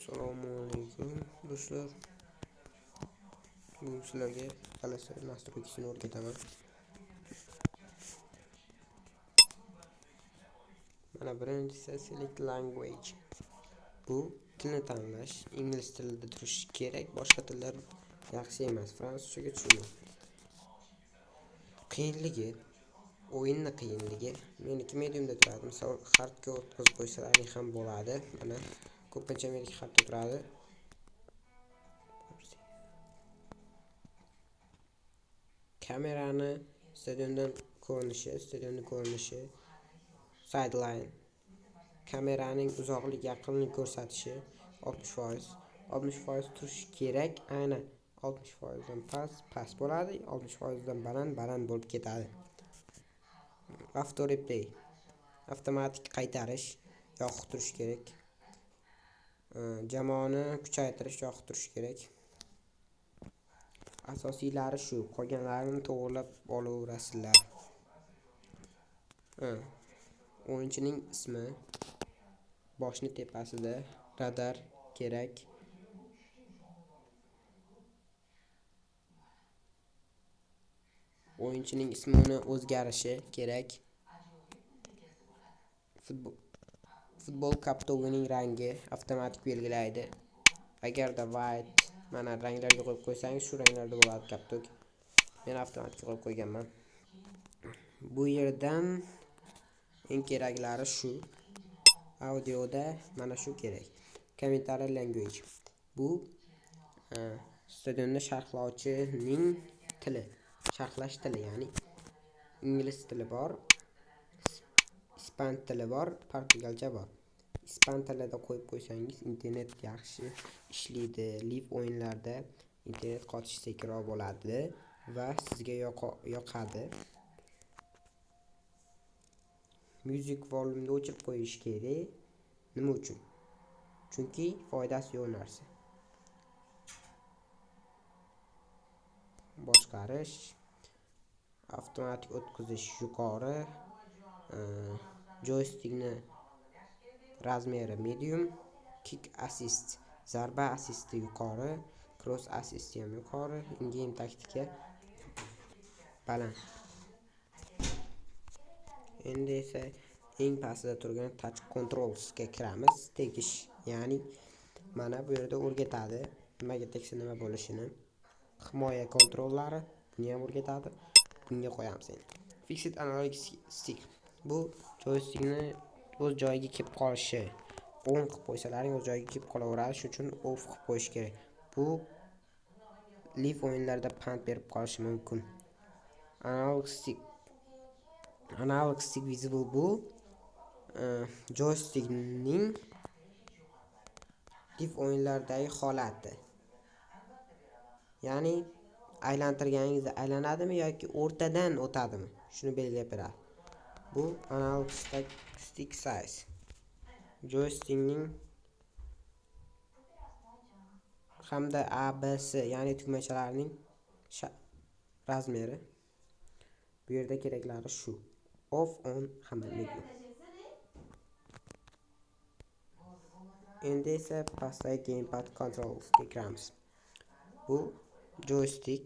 Assalomu alaykum do'stlar. Bugun sizlarga qalasa nastroykasini o'rgataman. Mana birinchisi select language. Bu tilni tanlash, ingliz tilida turishi kerak, boshqa tillar yaxshi emas. Fransuzchaga tushuning. Qiyinligi, o'yinni qiyinligi. Meniki mediumda turadi. Misol hardga o'tkazib qo'ysalaring ham bo'ladi. Mana ko'pincha meniki hardda turadi. Kamerani stadionning ko'rinishi, sideline, kameraning uzoqlik yaqinlik ko'rsatishi 60%, 60% turishi kerak, aynan 60% dan past bo'ladi, 60% dan baland bo'lib ketadi. Auto replay, avtomatik qaytarish yoqib turishi kerak. Jamoani kuchaytirish yoqib turishi kerak. Asosiylari shu, qolganlarini to'g'rilab olaverasizlar. O'yinchining ismi boshni tepasida, radar kerak. O'yinchining ismini o'zgarishi kerak. Futbol kaptogining rangi avtomatik belgilaydi. Agarda white mana ranglarga qo'yib qo'ysangiz, shu ranglarda bo'ladi kaptog. Men avtomatik qo'yib qo'yganman. Bu yerdan eng keraklari shu. Audioda mana shu kerak. Commentary language. Bu stadionni sharhlovchining tili, sharhlash tili, ya'ni ingliz tili bor, ispan tili bor, portugalcha bor. Ispan tilida qo'yib qo'ysangiz internet yaxshi ishlaydi. Live o'yinlarda internet qotishi sekinroq bo'ladi va sizga yoqadi. Music volumeni o'chirib qo'yish kerak. Nima uchun? Chunki foydasi yo'q narsa. Boshqarish, avtomatik o'tkazish yuqori, joystickni razmeri medium, kick assist, zarba assisti yuqori, cross assist ham yuqori, in-game taktika baland. Endi esa eng pastda turgan touch controls ga kiramiz. Tegish, ya'ni mana bu yerda o'rgatadi nimaga tegsa nima bo'lishini. Himoya kontrollari buni ham o'rgatadi. Bunga qo'yamiz endi. Fixed analog stick. Bu joystickni o'z joyiga kelib qolishi. On qilib qo'ysalaring o'z joyiga kelib qolaveradi, shuning uchun off qilib qo'yish kerak. Bu live o'yinlarda pand berib qolishi mumkin. Analog stick visible bu joystickning live o'yinlardagi holati. Ya'ni aylantirganingizda aylanadimi yoki o'rtadan o'tadimi? Shuni belgilab beradi. Bu analog stick size. Joystickning hamda ABS, ya'ni tugmachalarning razmeri. Bu yerda keraklari shu. Off, on hamda medium. Endi esa pastdagi gamepad controls ga kiramiz. Bu joystick.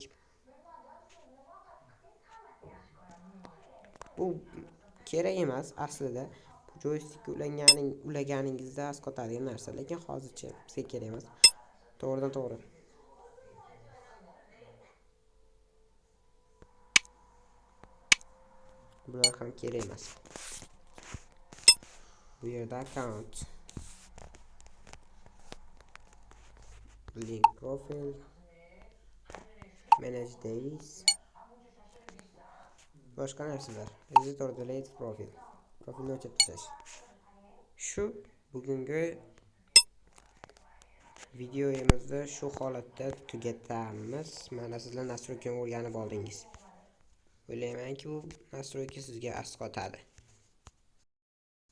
Bu kerak emas aslida. Bu joystickga ulaganingizda asqotadigan narsa, lekin hozircha bizga kerak emas. To'g'ridan to'g'ri. Bular ham kerak emas. Bu yerda account, link profile, manage days, boshqa narsalar. Visit or delete profile. Profilni o'chirib tashlash. Shu bugungi videoyimizni shu holatda tugatamiz. Mana sizlar nastroykani o'rganib oldingiz. O'ylaymanki bu nastroyka sizga asqotadi.